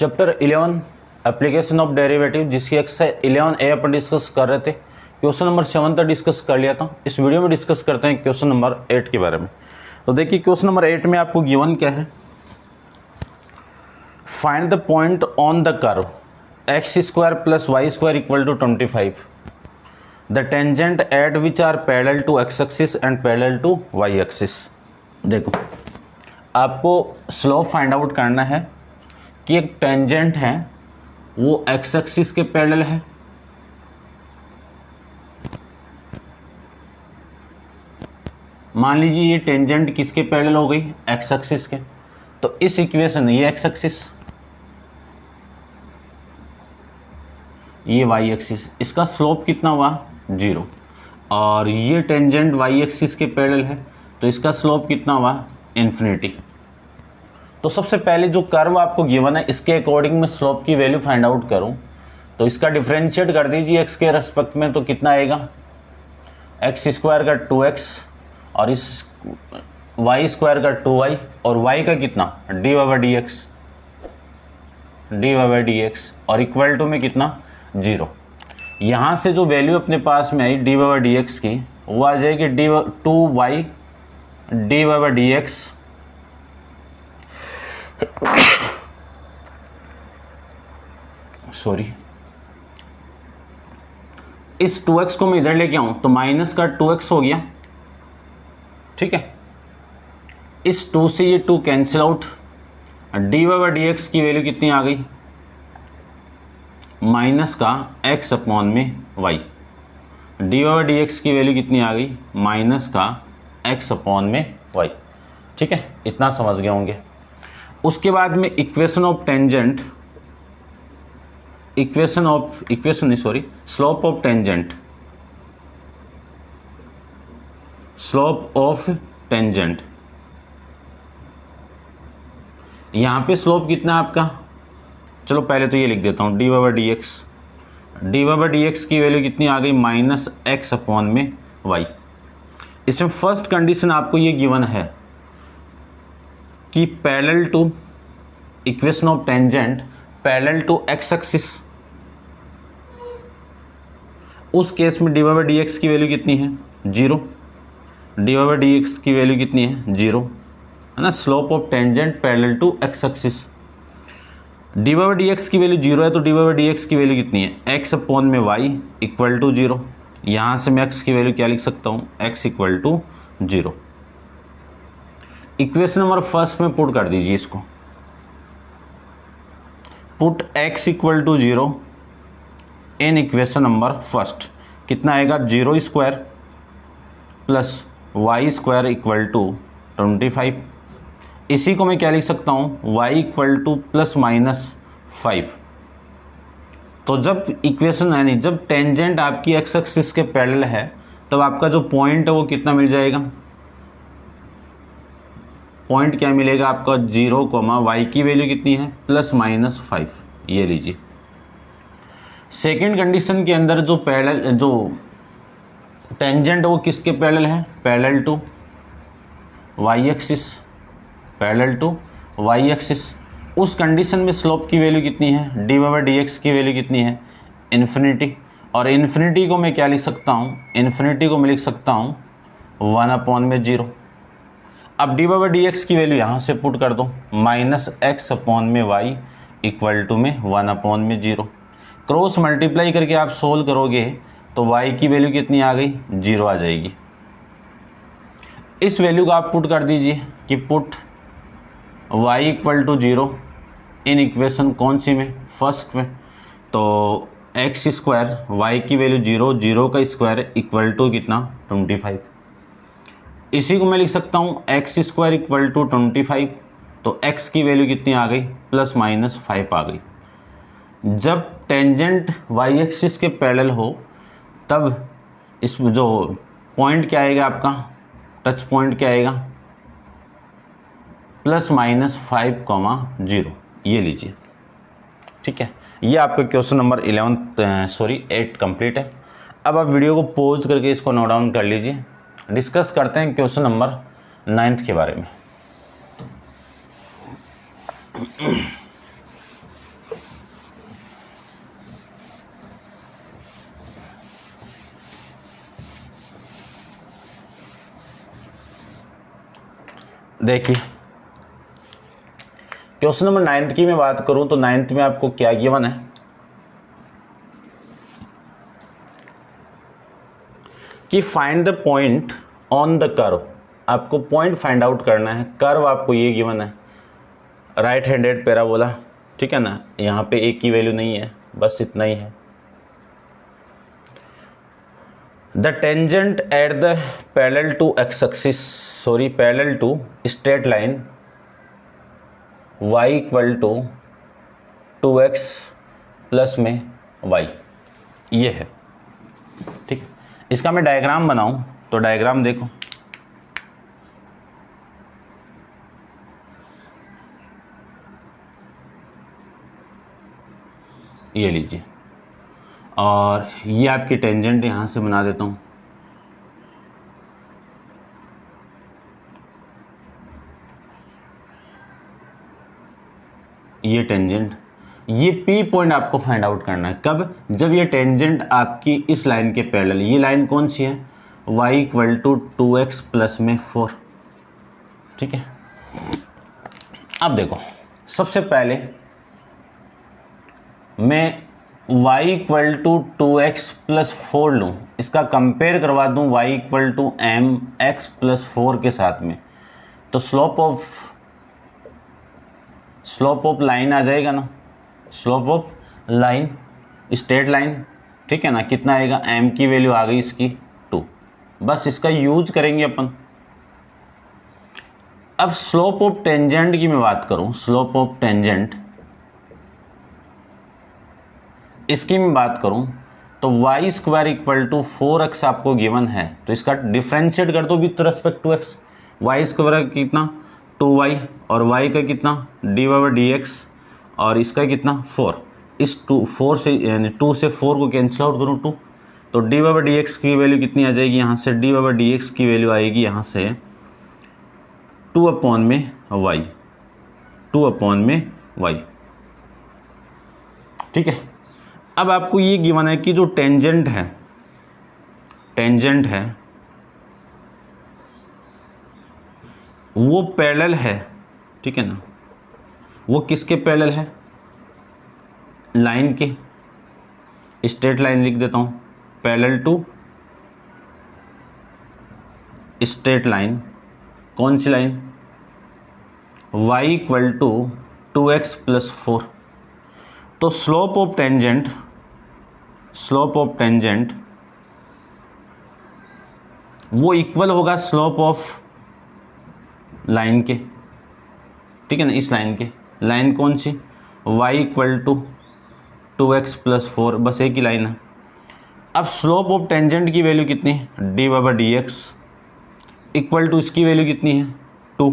Chapter 11 application of derivative, जिसकी exercise 11A अपन discuss कर रहे थे। क्वेश्चन नंबर 7 तक डिस्कस कर लिया था। इस वीडियो में डिस्कस करते हैं क्वेश्चन नंबर 8 के बारे में। तो देखिए क्वेश्चन नंबर 8 में आपको गिवन क्या है, find the point on the curve x² + y² = 25, the tangent at which are parallel to x axis and parallel to y axis. देखो आपको स्लोप फाइंड आउट करना है कि एक टेंजेंट है वो x एक्सिस के पैरेलल है, मान लीजिए ये टेंजेंट किसके पैरेलल हो गई, x एक्सिस के। तो इस इक्वेशन ये x एक्सिस, ये y एक्सिस, इसका स्लोप कितना हुआ 0, और ये टेंजेंट y एक्सिस के पैरेलल है तो इसका स्लोप कितना हुआ इन्फिनिटी। तो सबसे पहले जो कर्व आपको गिवन है इसके अकॉर्डिंग मैं स्लोप की वैल्यू फाइंड आउट करूं तो इसका डिफरेंशिएट कर दीजिए x के रेस्पेक्ट में, तो कितना आएगा x² का 2x और इस y² का 2y और y का कितना dy/dx और इक्वल टू में कितना 0। यहाँ से जो वैल्यू अपने पास में आई dy/dx की वो आ जाएगी 2y dy/dx सॉरी, इस 2x को मैं इधर लेके आऊं तो माइनस का 2x हो गया, ठीक है। इस 2 से ये 2 कैंसिल आउट, dy/dx की वैल्यू कितनी आ गई माइनस का x अपॉन में y, dy/dx की वैल्यू कितनी आ गई माइनस का x अपॉन में y, ठीक है। इतना समझ गए होंगे। उसके बाद में equation of tangent, slope of tangent, यहाँ पे स्लोप कितना है आपका, चलो पहले तो ये लिख देता हूँ dy/dx की वैल्यू कितनी आ गई माइनस x अपॉन में y। इसमें फर्स्ट कंडीशन आपको ये गिवन है कि parallel to equation of tangent parallel to x axis, उस केस में dy/dx की वैल्यू कितनी है 0, dy/dx की वैल्यू कितनी है 0 है ना। Slope of tangent parallel to x axis, dy/dx की वैल्यू 0 है तो dy/dx की वैल्यू कितनी है x अपॉन में y इक्वल टू 0। यहाँ से मैं x की वैल्यू क्या लिख सकता हूँ x equal to 0। Equation number first में पुट कर दीजिए इसको, put x equal to 0 in equation number first, कितना आएगा 0² + y² इक्वल टू 25। इसी को मैं क्या लिख सकता हूँ y इक्वल टू ±5। तो जब इक्वेशन यानी जब टेंजेंट आपकी x एक्सिस के पैरेलल है तब आपका जो पॉइंट है वो कितना मिल जाएगा, पॉइंट क्या मिलेगा आपका 0, y की वैल्यू कितनी है ±5, ये लीजिए। सेकेंड कंडीशन के अंदर जो टेंजेंट वो किसके पैरेलल है, पैरेलल टू y एक्सिस, उस कंडीशन में स्लोप की वैल्यू कितनी है dy/dx की वैल्यू कितनी है इन्फिनिटी, और इन्फिनिटी को मैं क्या लिख सकता हूँ, इन्फिनिटी को मैं लिख सकता हूँ 1/0। अब dy/dx की वैल्यू यहाँ से पुट कर दो -x अपॉन में y इक्वल टू में 1/0। क्रॉस मल्टीप्लाई करके आप सोल्व करोगे तो y की वैल्यू कितनी आ गई 0 आ जाएगी। इस वैल्यू को आप पुट कर दीजिए कि put y equal to 0 in equation कौन सी में, फर्स्ट में, तो x² y की वैल्यू 0, 0 का स्क्वायर इक्वल टू कितना 25। इसी को मैं लिख सकता हूँ x² इक्वल टू 25, तो x की वैल्यू कितनी आ गई ±5 आ गई। जब टेंजेंट y एक्सिस के पैरेलल हो तब इस जो पॉइंट क्या आएगा आपका, टच पॉइंट क्या आएगा ±5,0, ये लीजिए, ठीक है। ये आपका क्वेश्चन नंबर 8 कंप्लीट है। अब आप वीडियो को पॉज करके इसको नोट डाउन कर लीजिए। डिस्कस करते हैं क्वेश्चन नंबर 9 के बारे में। देखिए क्वेश्चन नंबर 9 की मैं बात करूं तो 9 में आपको क्या गिवन है कि find the point on the curve. आपको पॉइंट फाइंड आउट करना है। कर्व आपको ये गिवन है, राइट हैंडेड पैराबोला, ठीक है ना। यहाँ पे एक की वैल्यू नहीं है, बस इतना ही है। The tangent at the parallel to x axis, sorry parallel to straight line y equal to 2x plus में y, ये है, ठीक। इसका मैं डायग्राम बनाऊं तो डायग्राम देखो, ये लीजिए, और ये आपकी टेंजेंट यहाँ से बना देता हूँ। ये टेंजेंट, ये P पॉइंट आपको फाइंड आउट करना है। कब? जब ये टेंजेंट आपकी इस लाइन के पैरेलल, ये लाइन कौन सी है? y equal to 2x plus में 4, ठीक है। अब देखो, सबसे पहले मैं y equal to 2x plus 4 लूँ, इसका कंपेयर करवा दूँ y equal to mx plus 4 के साथ में, तो स्लोप ऑफ लाइन आ जाएगा ना, slope of line, straight line, ठीक है ना। कितना आएगा? m की वैल्यू आ गई इसकी 2, बस इसका यूज करेंगे अपन। अब स्लोप ऑफ टेंजेंट की मैं बात करूं, स्लोप ऑफ टेंजेंट इसकी मैं बात करूं तो y square equal to 4x आपको गिवन है, तो इसका डिफ्रेंशिएट कर दो with respect to x। y square कितना? 2y, और y का कितना? d/dx, और इसका कितना? 4। इस 4 से, यानी 2 से 4 को कैंसिल आउट करूँ 2, तो d/dx की वैल्यू कितनी आ जाएगी? यहाँ से d/dx की वैल्यू आएगी यहाँ से 2/y, 2/y, ठीक है। अब आपको ये गिवन है कि जो टेंजेंट है वो पैरेलल है, ठीक है ना। वो किसके पैरेलल है? लाइन के, स्ट्रेट लाइन लिख देता हूँ, पैरेलल टू स्ट्रेट लाइन। कौन सी line? y equal to 2x plus 4। तो स्लोप ऑफ टेंजेंट वो इक्वल होगा स्लोप ऑफ लाइन के, ठीक है ना, इस लाइन के। लाइन कौन सी? y equal to 2x plus 4, बस एक ही लाइन है। अब स्लोप ऑफ टेंजेंट की वैल्यू कितनी है? d/dx इक्वल टू इसकी वैल्यू कितनी है? 2।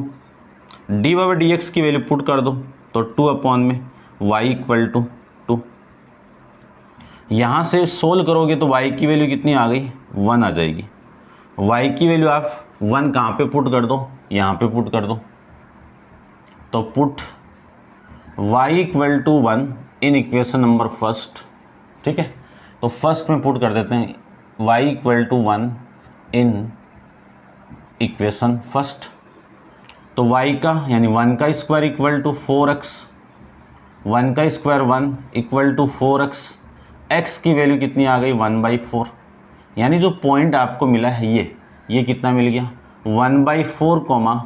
d/dx की वैल्यू पुट कर दो तो 2/y इक्वल टू 2। यहाँ से सोल्व करोगे तो y की वैल्यू कितनी आ गई? 1 आ जाएगी। y की वैल्यू आप 1 कहाँ पे पुट कर दो? यहाँ पे पुट कर दो, तो put y equal to 1 in equation number first, ठीक है। तो फर्स्ट में पुट कर देते हैं y equal to 1 in equation first, तो y का यानी 1 का स्क्वायर इक्वल टू 4x, 1 का square 1 equal to 4x, x की वैल्यू कितनी आ गई? 1/4। यानी जो पॉइंट आपको मिला है ये कितना मिल गया? 1/4,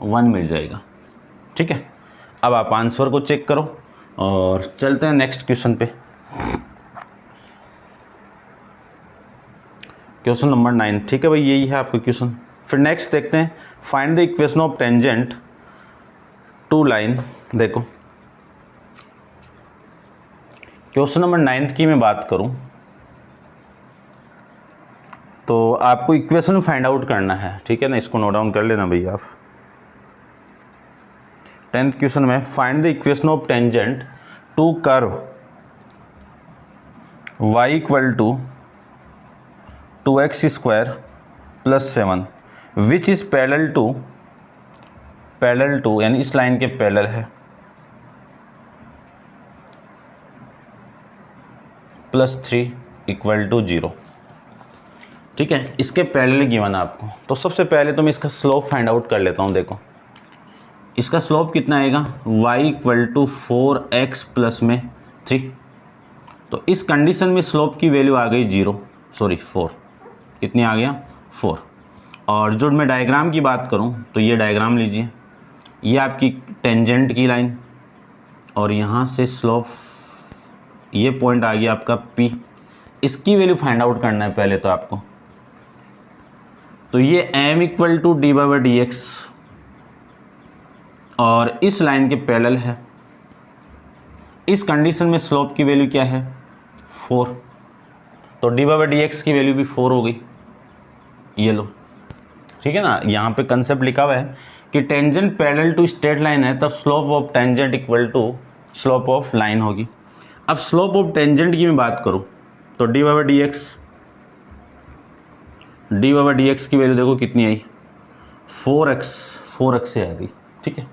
1 मिल जाएगा, ठीक है। अब आप आंसर को चेक करो और चलते हैं नेक्स्ट क्वेश्चन पे। क्वेश्चन नंबर 9, ठीक है भाई, यही है आपका क्वेश्चन। फिर नेक्स्ट देखते हैं, find the equation of tangent to line. देखो क्वेश्चन नंबर 9 की मैं बात करूं तो आपको इक्वेशन फाइंड आउट करना है, ठीक है ना। इसको नोट डाउन कर लेना भैया आप। 10th क्वेश्चन में find the equation of tangent to curve y equal to 2x square plus 7 which is parallel to यानी इस लाइन के पैरेलल है, +3 इक्वल टू 0, ठीक है। इसके पैरेलल गिवन आपको, तो सबसे पहले तो मैं इसका स्लोप फाइंड आउट कर लेता हूँ। देखो इसका स्लोप कितना आएगा, y equal to 4x plus में 3। तो इस कंडीशन में स्लोप की वैल्यू आ गई 0, सॉरी 4, कितनी आ गया 4। और जो मैं डायग्राम की बात करूं तो ये डायग्राम लीजिए, ये आपकी टेंजेंट की लाइन और यहाँ से स्लोप, ये पॉइंट आ गया आपका P। इसकी वैल्यू फाइंड आउट करना है पहले तो आपको। तो ये m equal to d by d x और इस लाइन के पैरेलल है। इस कंडीशन में स्लोप की वैल्यू क्या है 4, तो डी बाई डी एक्स की वैल्यू भी 4 हो गई, ये लो, ठीक है ना। यहाँ पे कंसेप्ट लिखा हुआ है कि tangent parallel to straight line है तब slope of tangent equal to slope of line होगी। अब स्लोप ऑफ टेंजेंट की मैं बात करूँ तो डी बाई डी एक्स की वैल्यू देखो कितनी आई, 4x से आ गई, ठीक है।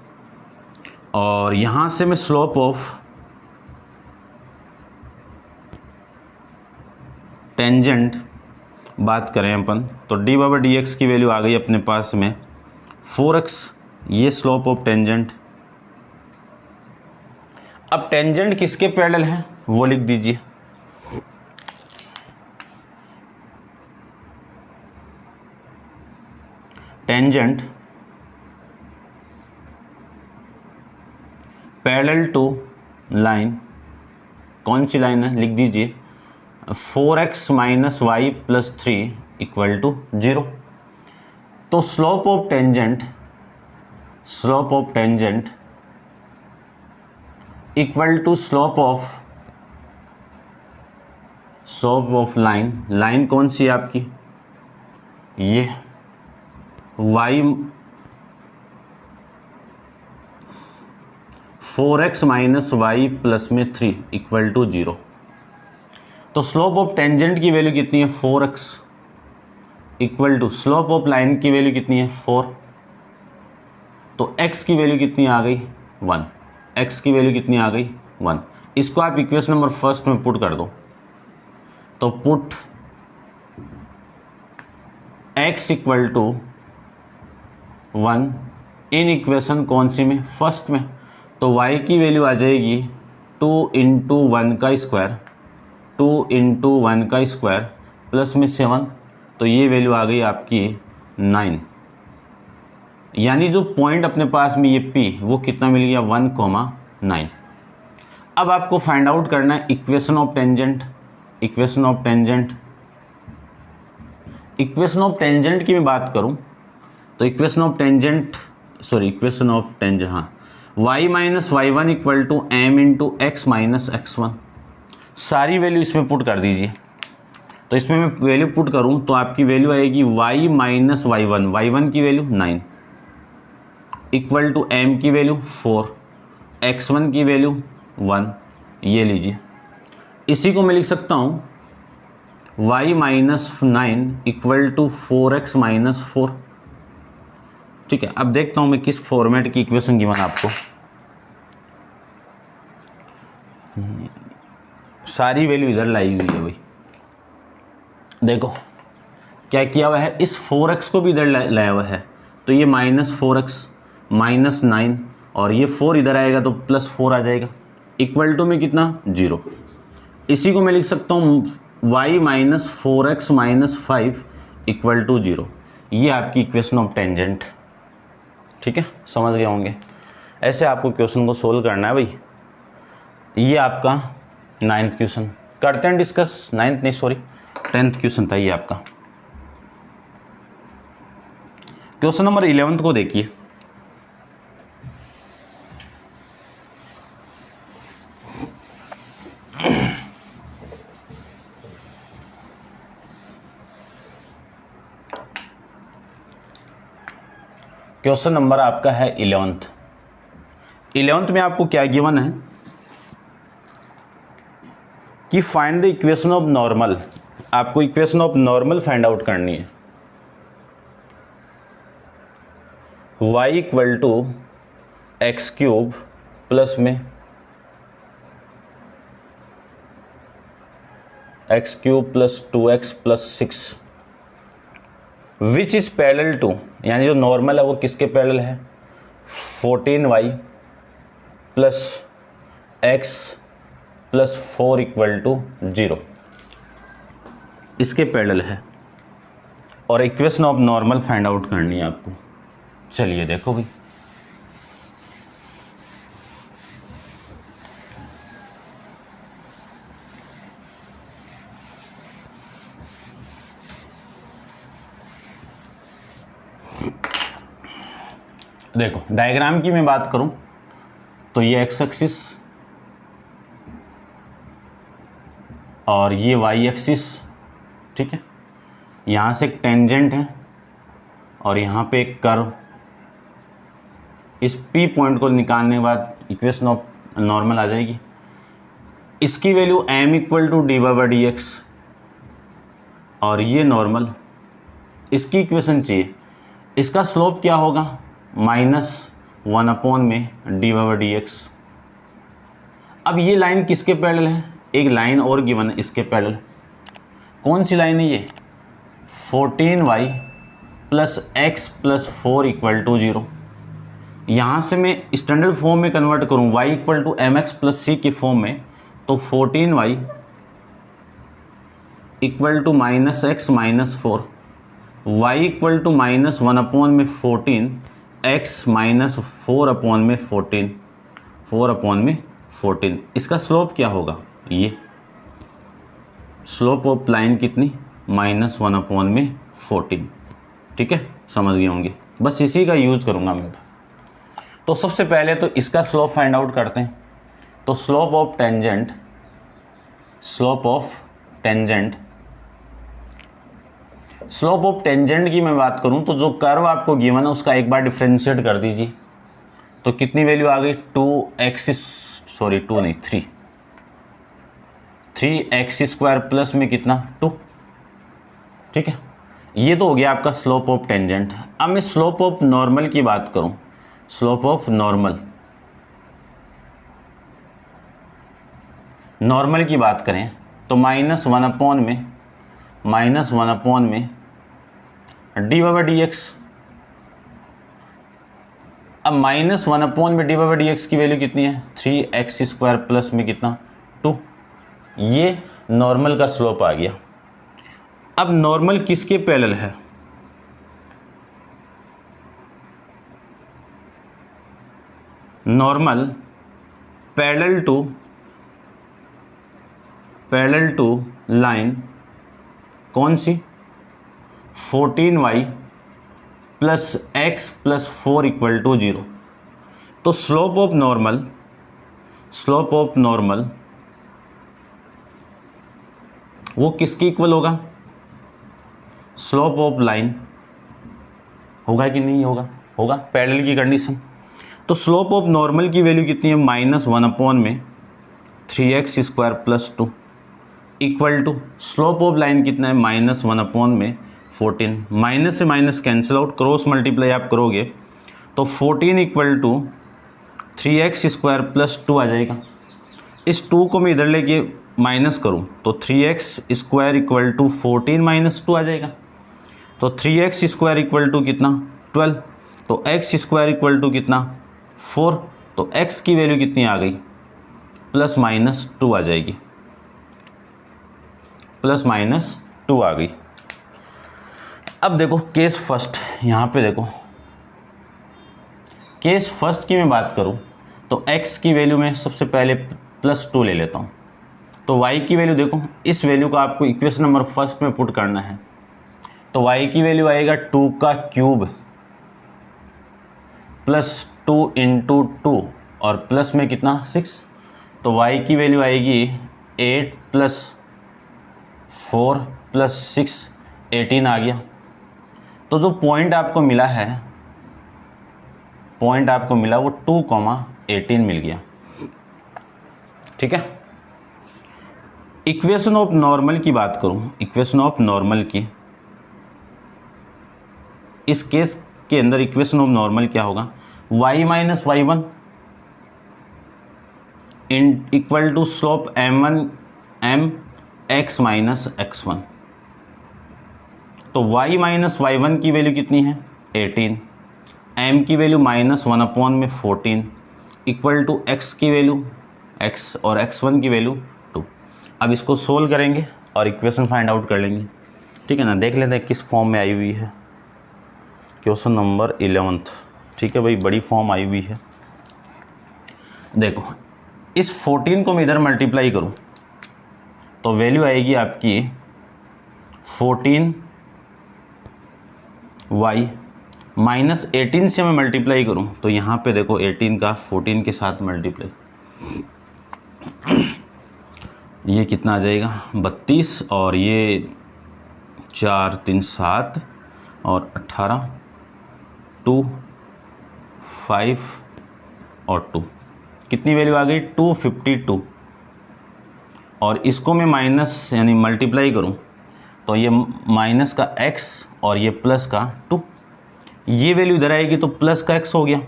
और यहाँ से मैं स्लोप ऑफ टेंजेंट बात करें अपन तो डी बाई डी एक्स की वैल्यू आ गई अपने पास में 4x, ये स्लोप ऑफ टेंजेंट। अब टेंजेंट किसके पैरेलल है वो लिख दीजिए, टेंजेंट पैरेलल टू लाइन, कौन सी लाइन है लिख दीजिए, 4x minus y plus 3 equal to 0। तो slope of tangent equal to slope of line कौन सी है आपकी, ये y 4x minus y plus में 3 इक्वल टू 0। तो स्लोप ऑफ टेंजेंट की वैल्यू कितनी है 4x equal to slope of line की वैल्यू कितनी है 4। तो x की वैल्यू कितनी आ गई 1, x की वैल्यू कितनी आ गई 1। इसको आप इक्वेशन नंबर फर्स्ट में पुट कर दो, तो put x equal to 1 in equation कौन सी में, फर्स्ट में। तो y की वैल्यू आ जाएगी 2 इंटू 1 का स्क्वायर, 2 इंटू 1 का स्क्वायर प्लस में 7, तो ये वैल्यू आ गई आपकी 9। यानी जो पॉइंट अपने पास में ये P वो कितना मिल गया 1,9। अब आपको फाइंड आउट करना है इक्वेशन ऑफ टेंजेंट की मैं बात करूं तो इक्वेशन ऑफ टेंजेंट हाँ, y minus y one equal to m into x minus x1। सारी वैल्यू इसमें पुट कर दीजिए। तो इसमें मैं वैल्यू पुट करूं तो आपकी वैल्यू आएगी y माइनस वाई वन की वैल्यू 9 इक्वल टू m की वैल्यू 4, x1 की वैल्यू 1, ये लीजिए। इसी को मैं लिख सकता हूँ y minus 9 equal to 4x minus 4, ठीक है। अब देखता हूँ मैं किस फॉर्मेट की इक्वेशन गिवन आपको। सारी वैल्यू इधर लाई हुई है भाई, देखो क्या किया हुआ है, इस 4x को भी इधर लाया हुआ है। तो ये माइनस 4x माइनस 9 और ये 4 इधर आएगा तो प्लस 4 आ जाएगा, इक्वल टू में कितना 0। इसी को मैं लिख सकता हूँ y minus 4x minus 5 equal to 0। ये आपकी इक्वेशन ऑफ टेंजेंट, ठीक है, समझ गए होंगे। ऐसे आपको क्वेश्चन को सोल्व करना है भाई। ये आपका 9th क्वेश्चन, करते हैं डिस्कस, 10th क्वेश्चन था ये आपका। क्वेश्चन नंबर 11 को देखिए। क्वेश्चन नंबर आपका है 11th में आपको क्या गिवन है कि find the equation of normal. आपको equation of normal find out करनी है। y equal to x cube plus में x cube plus 2x plus 6 which is parallel to, यानी जो नॉर्मल है वो किसके पैरेलल है 14y plus x plus 4 equal to 0 इसके पैरेलल है और equation of normal find out करनी है आपको। चलिए देखो भाई, देखो डायग्राम की मैं बात करूं तो ये एक्स एक्सिस और ये वाई एक्सिस, ठीक है। यहाँ से एक टेंजेंट है और यहाँ पे एक कर्व। इस पी पॉइंट को निकालने के बाद इक्वेशन ऑफ नॉर्मल आ जाएगी। इसकी value m equal to d by d x और ये नॉर्मल, इसकी इक्वेशन चाहिए। इसका स्लोप क्या होगा? -1 अपॉन में डी बाई डी एक्स। अब ये लाइन किसके पैरेलल है? एक लाइन और गिवन है इसके पैरेलल। कौन सी लाइन है ये? 14y plus x plus 4 equal to 0। यहाँ से मैं स्टैंडर्ड फॉर्म में कन्वर्ट करूँ y equal to m x plus c की फॉर्म में, तो 14y equal to minus x minus 4, y equal to -1 upon में 14, x माइनस 4 अपॉन में 14, 4 अपॉन में 14। इसका स्लोप क्या होगा? ये स्लोप ऑफ लाइन कितनी? -1 अपॉन में 14, ठीक है, समझ गए होंगे। बस इसी का यूज करूँगा मैं। तो सबसे पहले तो इसका स्लोप फाइंड आउट करते हैं। तो slope of tangent, slope of tangent की मैं बात करूं तो जो कर्व आपको गिवन है उसका एक बार डिफरेंशिएट कर दीजिए। तो कितनी वैल्यू आ गई? 3x स्क्वायर प्लस में कितना? 2, ठीक है। ये तो हो गया आपका स्लोप ऑफ टेंजेंट। अब मैं स्लोप ऑफ नॉर्मल की बात करूं, स्लोप ऑफ नॉर्मल की बात करें तो -1 अपॉन में डी बाई डी एक्स। अब -1 अपॉन में डी बाई डी एक्स की वैल्यू कितनी है? 3x स्क्वायर प्लस में कितना? 2। ये नॉर्मल का स्लोप आ गया। अब नॉर्मल किसके पैरेलल है? नॉर्मल पैरेलल टू लाइन कौन सी? 14y plus x plus 4 equal to 0। तो स्लोप ऑफ नॉर्मल वो किसके इक्वल होगा? स्लोप ऑफ लाइन होगा कि नहीं होगा? होगा, पैरेलल की कंडीशन। तो स्लोप ऑफ नॉर्मल की वैल्यू कितनी है? -1 अपॉन में 3x square plus 2 equal to slope of line कितना है? -1 अपॉन में 14। माइनस से minus cancel out, cross multiply आप करोगे तो 14 equal to 3x square plus 2 आ जाएगा। इस 2 को मैं इधर लेके माइनस करूं तो 3x square equal to 14 minus 2 आ जाएगा। तो 3x स्क्वायर इक्वल टू कितना? 12। तो x स्क्वायर इक्वल टू कितना? 4। तो x की वैल्यू कितनी आ गई? +-2 आ जाएगी, +-2 आ गई। अब देखो केस फर्स्ट, यहाँ पे देखो केस फर्स्ट की मैं बात करूँ तो x की वैल्यू में सबसे पहले +2 ले लेता हूँ। तो y की वैल्यू देखो, इस वैल्यू को आपको इक्वेशन नंबर फर्स्ट में पुट करना है। तो y की वैल्यू आएगा 2 का क्यूब प्लस 2 इंटू 2 और प्लस में कितना? 6। तो y की वैल्यू आएगी 8 प्लस 4 प्लस 6, 18 आ गया। तो जो पॉइंट आपको मिला वो 2,18 मिल गया, ठीक है। इक्वेशन ऑफ नॉर्मल की बात करूं, इक्वेशन ऑफ नॉर्मल की, इस केस के अंदर इक्वेशन ऑफ नॉर्मल क्या होगा? y minus y1 equal to slope m1 m x minus x1। तो y माइनस y1 की वैल्यू कितनी है? 18 m की वैल्यू -1/14 इक्वल टू x की वैल्यू x और x1 की वैल्यू 2। अब इसको सोल्व करेंगे और इक्वेशन फाइंड आउट कर लेंगे, ठीक है ना। देख लेते हैं किस फॉर्म में आई हुई है। क्वेश्चन नंबर 11, ठीक है भाई, बड़ी फॉर्म आई हुई है। देखो इस 14 को मैं इधर मल्टीप्लाई करूं तो वैल्यू आएगी आपकी 14y -18 से मैं मल्टीप्लाई करूं तो यहाँ पे देखो 18 का 14 के साथ मल्टीप्लाई, ये कितना आ जाएगा 32 और ये 4 3 7 और 18 2 5 और 2, कितनी वैल्यू आ गई 252। और इसको मैं माइनस यानी मल्टीप्लाई करूं तो ये माइनस का x और ये प्लस का 2, ये वैल्यू इधर आएगी तो प्लस का x हो गया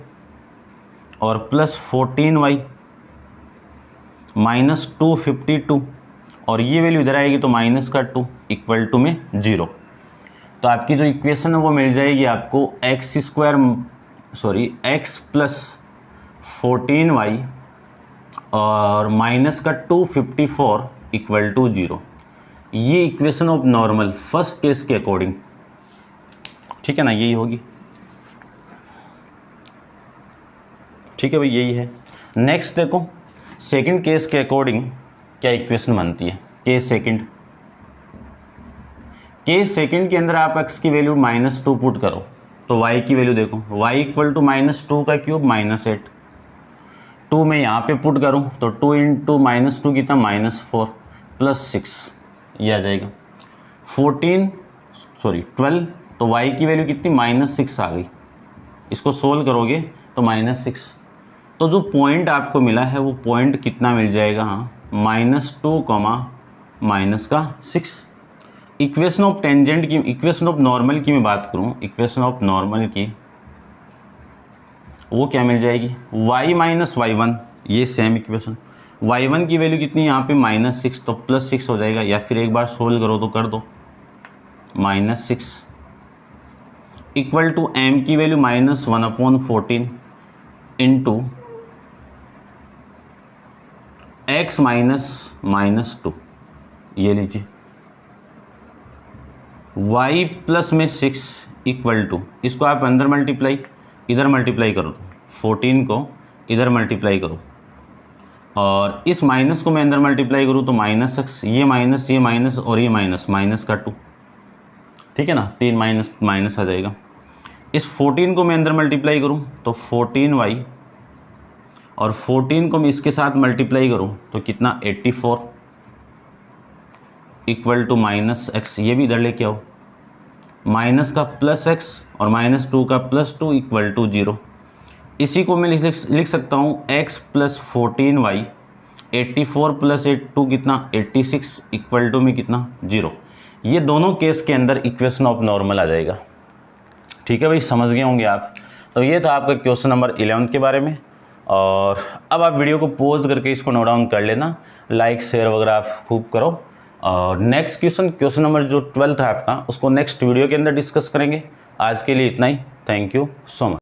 और प्लस 14y -252 और ये वैल्यू इधर आएगी तो माइनस का 2 इक्वल टू में 0। तो आपकी जो इक्वेशन है वो मिल जाएगी आपको x प्लस 14y और माइनस का 254 इक्वल टू 0। ये equation of normal first case के अकॉर्डिंग, ठीक है ना, यही होगी, ठीक है भाई, यही है। नेक्स्ट देखो सेकंड केस के अकॉर्डिंग क्या इक्वेशन बनती है। केस सेकंड के अंदर आप x की वैल्यू -2 पुट करो तो y की वैल्यू देखो y इक्वल टू -2 का क्यूब -8, 2 में यहाँ पे पुट करूँ तो 2 इंटू -2 कितना -4 प्लस 6, ये आ जाएगा 12, तो y की वैल्यू कितनी -6 आ गई। इसको सोल्व करोगे तो -6, तो जो पॉइंट आपको मिला है वो पॉइंट कितना मिल जाएगा, -2, -6। इक्वेशन ऑफ टेंजेंट की, इक्वेशन ऑफ नॉर्मल की मैं बात करूँ, इक्वेशन ऑफ नॉर्मल की वो क्या मिल जाएगी y -y1, ये सेम इक्वेशन, y1 की वैल्यू कितनी यहाँ पे -6 तो +6 हो जाएगा, या फिर एक बार सोल्व करो तो कर दो -6 इक्वल टू m की वैल्यू -1/14 इंटू x -2, ये लीजिए y प्लस में 6 इक्वल टू, इसको आप अंदर मल्टीप्लाई इधर मल्टीप्लाई करो, 14 को इधर मल्टीप्लाई करो और इस माइनस को मैं अंदर मल्टीप्लाई करूँ तो -x, ये माइनस और ये माइनस का 2, ठीक है ना, 3 माइनस आ जाएगा। इस 14 को मैं अंदर मल्टीप्लाई करूँ तो 14y और 14 को मैं इसके साथ मल्टीप्लाई करूँ तो कितना 84 इक्वल टू -x, ये भी इधर लेके आओ, माइनस का +x और -2 का +2 इक्वल टू 0। इसी को मैं लिख सकता हूँ x प्लस 14y, 84 प्लस 2 कितना 86 इक्वल टू में कितना 0। ये दोनों केस के अंदर इक्वेशन ऑफ नॉर्मल आ जाएगा, ठीक है भाई, समझ गए होंगे आप। तो ये था आपका क्वेश्चन नंबर 11 के बारे में। और अब आप वीडियो को पॉज करके इसको नोट डाउन कर लेना, लाइक शेयर वगैरह आप खूब करो। और नेक्स्ट क्वेश्चन नंबर जो 12 है आपका, उसको नेक्स्ट वीडियो के अंदर डिस्कस करेंगे। आज के लिए इतना ही, थैंक यू सो मच।